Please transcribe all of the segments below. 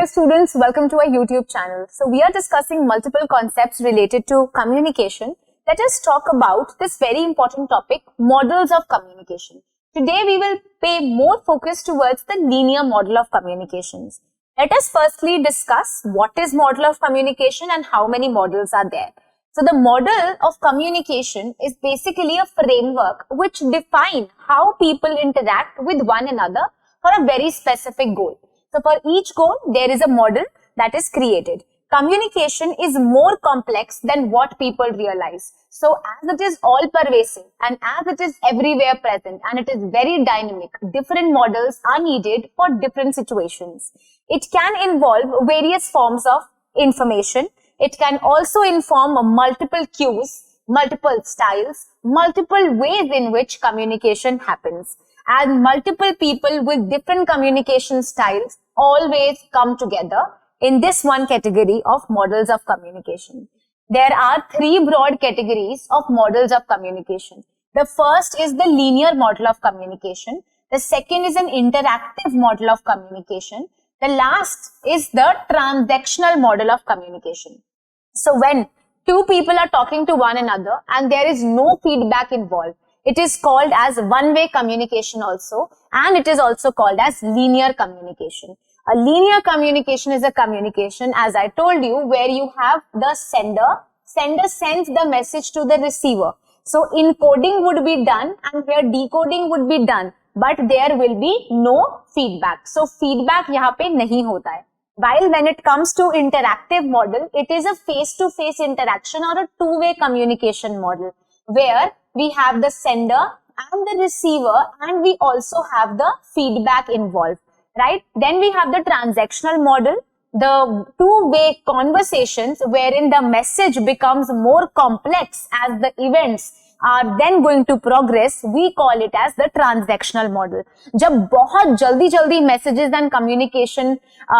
students, welcome to our YouTube channel. So we are discussing multiple concepts related to communication. Let us talk about this very important topic, models of communication. Today we will pay more focus towards the linear model of communications. Let us firstly discuss what is model of communication and how many models are there. So the model of communication is basically a framework which defines how people interact with one another for a very specific goal. So for each goal, there is a model that is created. Communication is more complex than what people realize. So as it is all pervasive and as it is everywhere present and it is very dynamic, different models are needed for different situations. It can involve various forms of information. It can also inform multiple cues, multiple styles, multiple ways in which communication happens. And multiple people with different communication styles always come together in this one category of models of communication. There are three broad categories of models of communication. The first is the linear model of communication. The second is an interactive model of communication. The last is the transactional model of communication. So when two people are talking to one another and there is no feedback involved, it is called as one-way communication also, and it is also called as linear communication. A linear communication is a communication, as I told you, where you have the sender sends the message to the receiver. So encoding would be done and here decoding would be done, but there will be no feedback. So feedback यहाँ पे नहीं होता है. While when it comes to interactive model, it is a face-to-face interaction or a two-way communication model, where we have the sender and the receiver and we also have the feedback involved, right? Then we have the transactional model, the two-way conversations wherein the message becomes more complex as the events are then going to progress. We call it as the transactional model. जब बहुत जल्दी messages and communication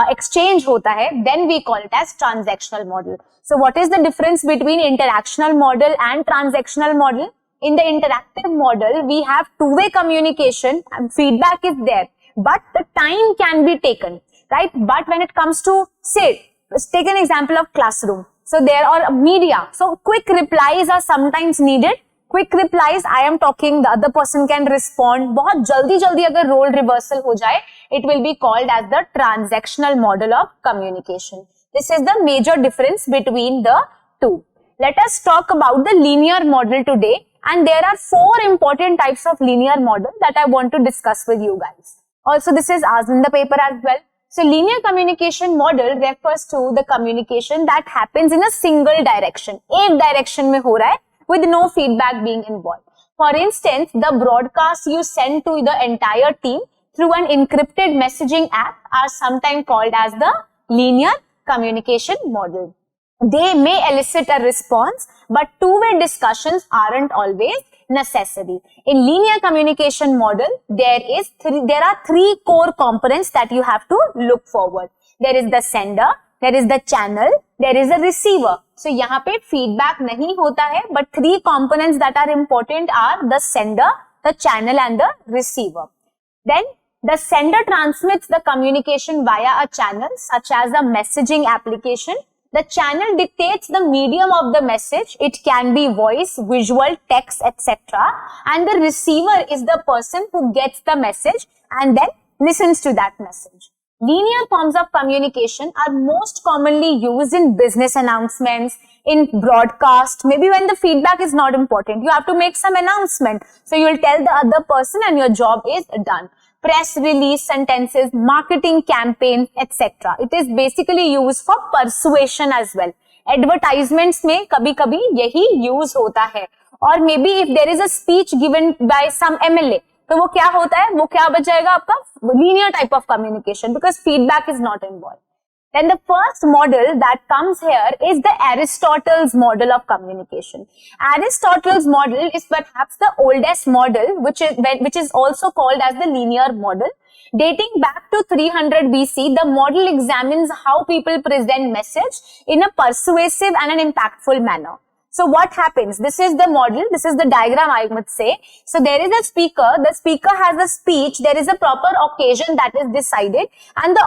exchange होता है, then we call it as transactional model. So what is the difference between interactional model and transactional model? In the interactive model, we have two-way communication and feedback is there, but the time can be taken, right? But when it comes to, say, let's take an example of classroom. So there are media. So quick replies are sometimes needed. Quick replies, I am talking, the other person can respond. बहुत जल्दी अगर role reversal हो जाए, it will be called as the transactional model of communication. This is the major difference between the two. Let us talk about the linear model today. And there are four important types of linear model that I want to discuss with you guys. Also, this is asked in the paper as well. So, linear communication model refers to the communication that happens in a single direction. एक direction में हो रहा है with no feedback being involved. For instance, the broadcast you send to the entire team through an encrypted messaging app are sometimes called as the linear communication model. They may elicit a response, but two-way discussions aren't always necessary. In linear communication model, there are three core components that you have to look forward. There is the sender, there is the channel, there is a receiver. So यहाँ पे feedback नहीं होता है, but three components that are important are the sender, the channel and the receiver. Then the sender transmits the communication via a channel such as a messaging application. The channel dictates the medium of the message. It can be voice, visual, text, etc. And the receiver is the person who gets the message and then listens to that message. Linear forms of communication are most commonly used in business announcements, in broadcast, maybe when the feedback is not important. You have to make some announcement. So you will tell the other person and your job is done. Press release sentences, marketing campaigns, etc. It is basically used for persuasion as well. Advertisements में कभी-कभी यही use होता है. Or maybe if there is a speech given by some MLA, तो वो क्या होता है? वो क्या बच जाएगा आपका? Linear type of communication because feedback is not involved. Then the first model that comes here is the Aristotle's model of communication. Aristotle's model is perhaps the oldest model, which is also called as the linear model. Dating back to 300 BC, the model examines how people present message in a persuasive and an impactful manner. So what happens? This is the model. This is the diagram, I would say. So there is a speaker. The speaker has a speech. There is a proper occasion that is decided. And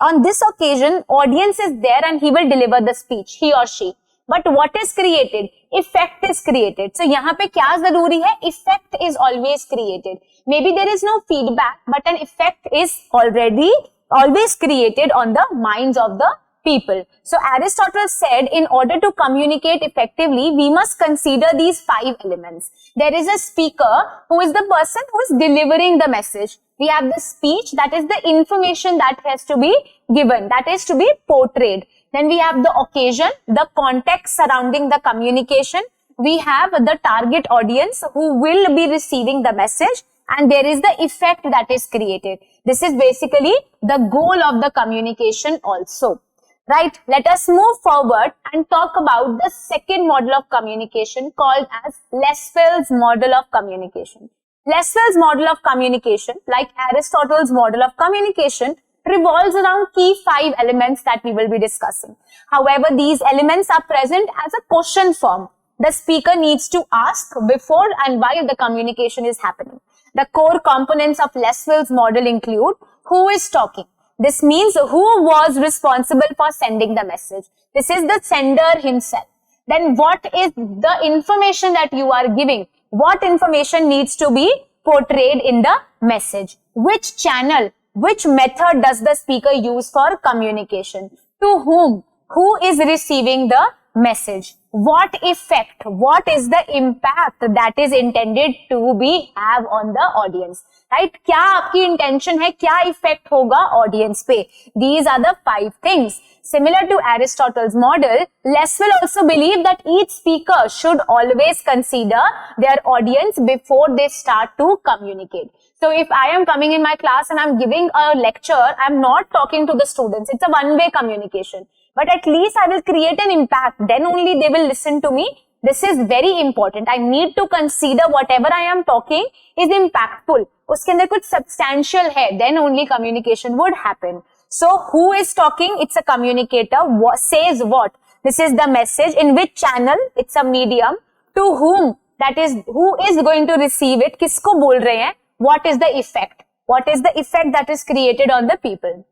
on this occasion, audience is there and he will deliver the speech, he or she. But what is created? Effect is created. So यहाँ पे क्या जरूरी है? Effect is always created. Maybe there is no feedback, but an effect is always created on the minds of the people. So Aristotle said, in order to communicate effectively, we must consider these 5 elements. There is a speaker who is the person who is delivering the message. We have the speech, that is the information that has to be given, that is to be portrayed. Then we have the occasion, the context surrounding the communication. We have the target audience who will be receiving the message, and there is the effect that is created. This is basically the goal of the communication also. Right, let us move forward and talk about the second model of communication called as Lasswell's model of communication. Lasswell's model of communication, like Aristotle's model of communication, revolves around key 5 elements that we will be discussing. However, these elements are present as a question form. The speaker needs to ask before and while the communication is happening. The core components of Lasswell's model include who is talking. This means who was responsible for sending the message. This is the sender himself. Then what is the information that you are giving? What information needs to be portrayed in the message? Which channel, which method does the speaker use for communication? To whom? Who is receiving the message? What effect, what is the impact that is intended to be have on the audience? Right? क्या आपकी intention है, क्या effect होगा audience पे? These are the 5 things. Similar to Aristotle's model, Lasswell also believed that each speaker should always consider their audience before they start to communicate. So if I am coming in my class and I'm giving a lecture, I'm not talking to the students. It's a one-way communication. But at least I will create an impact. Then only they will listen to me. This is very important. I need to consider whatever I am talking is impactful. उसके अंदर कुछ substantial है. Then only communication would happen. So who is talking? It's a communicator. What says what? This is the message. In which channel? It's a medium. To whom? That is, who is going to receive it? किसको बोल रहे हैं? What is the effect? What is the effect that is created on the people?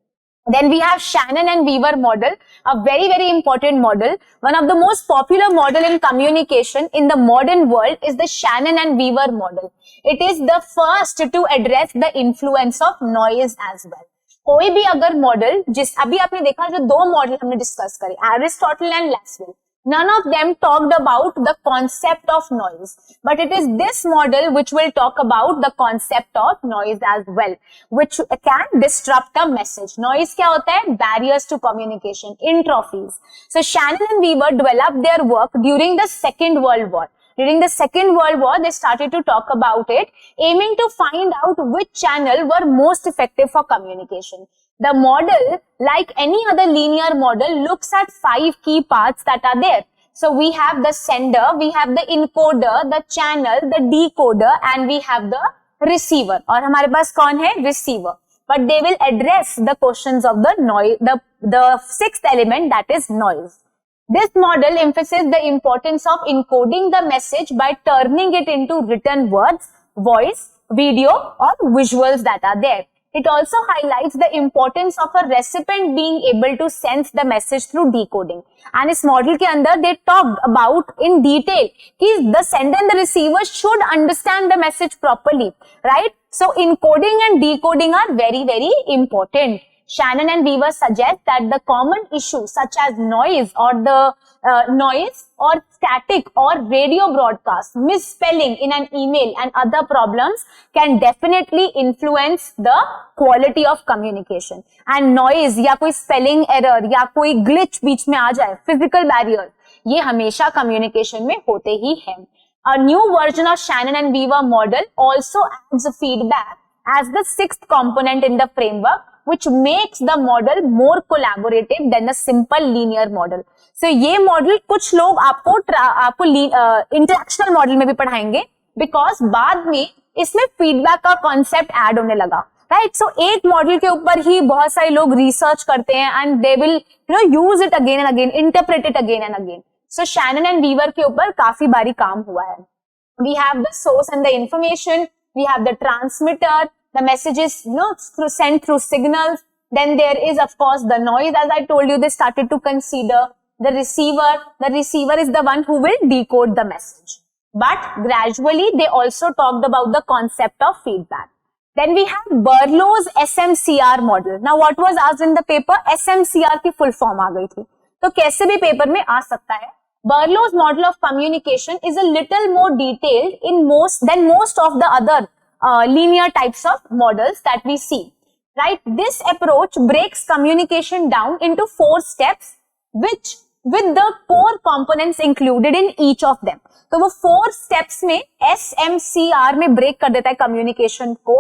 Then we have Shannon and Weaver model, a very, very important model. One of the most popular model in communication in the modern world is the Shannon and Weaver model. It is the first to address the influence of noise as well. कोई भी अगर model अभी आपने देखा जो 2 model हमने discuss करे, Aristotle and Lasswell, none of them talked about the concept of noise, but it is this model which will talk about the concept of noise as well, which can disrupt a message. Noise क्या होता है? Barriers to communication, entrophies. So Shannon and Weaver developed their work during the Second World War. During the Second World War, they started to talk about it, aiming to find out which channel were most effective for communication. The model, like any other linear model, looks at 5 key parts that are there. So we have the sender, we have the encoder, the channel, the decoder, and we have the receiver. और हमारे पास कौन है? Receiver. But they will address the questions of the noise, the 6th element, that is noise. This model emphasizes the importance of encoding the message by turning it into written words, voice, video, or visuals that are there. It also highlights the importance of a recipient being able to sense the message through decoding. And इस model के अंदर they talked about in detail कि the sender and the receiver should understand the message properly, right? So encoding and decoding are very, very important. Shannon and Weaver suggest that the common issues such as noise or noise or static or radio broadcast, misspelling in an email and other problems can definitely influence the quality of communication. And noise या कोई spelling error या कोई glitch बीच में आ जाए, physical barrier, ये हमेशा communication में होते ही हैं. A new version of Shannon and Weaver model also adds feedback as the 6th component in the framework, which makes the model more collaborative than a simple linear model. So ये model कुछ लोग आपको interactional model में भी पढ़ाएंगे, because बाद में इसमें फीडबैक का कॉन्सेप्ट ऐड होने लगा, राइट? सो एक मॉडल के ऊपर ही बहुत सारे लोग रिसर्च करते हैं and they will use it again and again, interpret it again and again. So Shannon and Weaver के ऊपर काफी बारी काम हुआ है. We have the source and the information. We have the transmitter. The message is sent through signals. Then there is of course the noise. As I told you, they started to consider the receiver. The receiver is the one who will decode the message. But gradually they also talked about the concept of feedback. Then we have Berlow's SMCR model. Now what was asked in the paper? SMCR की full form आ गई थी. तो कैसे भी paper में आ सकता है. Berlow's model of communication is a little more detailed than most of the other linear types of models that we see. Right? This approach breaks communication down into 4 steps, which with the core components included in each of them. तो वो 4 steps में SMCR में break कर देता है communication को,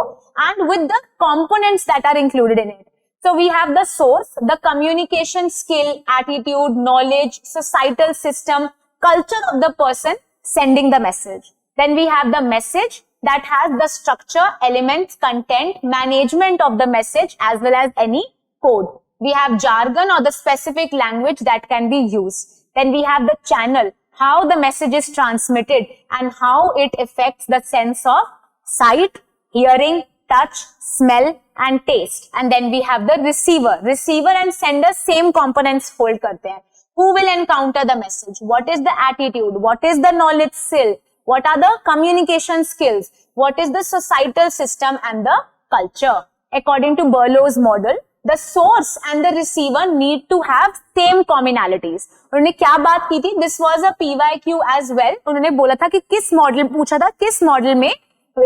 and with the components that are included in it. So we have the source, the communication skill, attitude, knowledge, societal system, culture of the person sending the message. Then we have the message that has the structure, elements, content, management of the message as well as any code. We have jargon or the specific language that can be used. Then we have the channel, how the message is transmitted and how it affects the sense of sight, hearing, touch, smell and taste. And then we have the receiver. Receiver and sender same components hold करते हैं. Who will encounter the message? What is the attitude? What is the knowledge skill? What are the communication skills? What is the societal system and the culture? According to Berlow's model, the source and the receiver need to have same commonalities. उन्होंने क्या बात की थी? This was a PYQ as well. उन्होंने बोला था कि किस मॉडल पूछा था, किस मॉडल में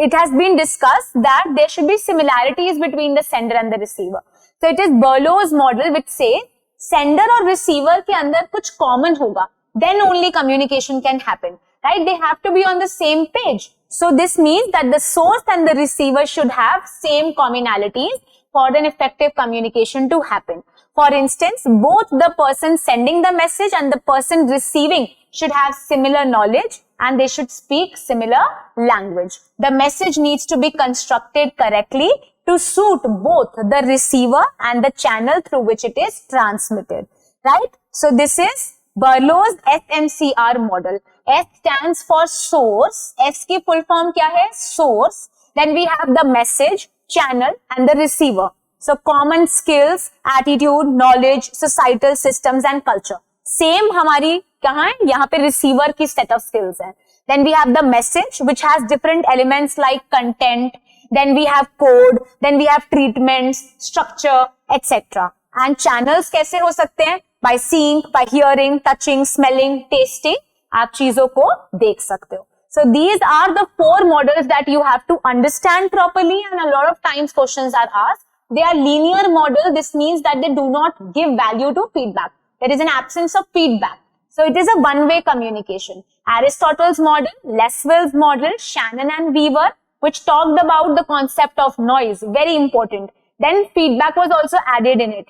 it has been discussed that there should be similarities between the sender and the receiver. So it is Berlow's model which says sender और receiver के अंदर कुछ common होगा, then only communication can happen. Right? They have to be on the same page. So this means that the source and the receiver should have same commonalities for an effective communication to happen. For instance, both the person sending the message and the person receiving should have similar knowledge and they should speak similar language. The message needs to be constructed correctly to suit both the receiver and the channel through which it is transmitted. Right? So this is Berlow's SMCR model. S stands for source. S की full form क्या है? Source. Then we have the message, channel and the receiver. So common skills, attitude, knowledge, societal systems and culture. Same हमारी कहाँ है? यहाँ पे receiver की set of skills है. Then we have the message which has different elements like content. Then we have code. Then we have treatments, structure, etc. And channels कैसे हो सकते हैं? By seeing, by hearing, touching, smelling, tasting. आप चीजों को देख सकते हो. So these are the 4 models that you have to understand properly, and a lot of times questions are asked. They are linear model. This means that they do not give value to feedback. There is an absence of feedback. So it is a one-way communication. Aristotle's model, Lasswell's model, Shannon and Weaver, which talked about the concept of noise, very important. Then feedback was also added in it.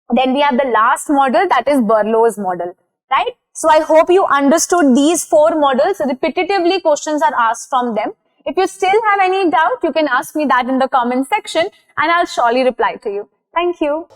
Then we have the last model, that is Berlow's model, right? So I hope you understood these 4 models. Repetitively questions are asked from them. If you still have any doubt, you can ask me that in the comment section and I'll surely reply to you. Thank you.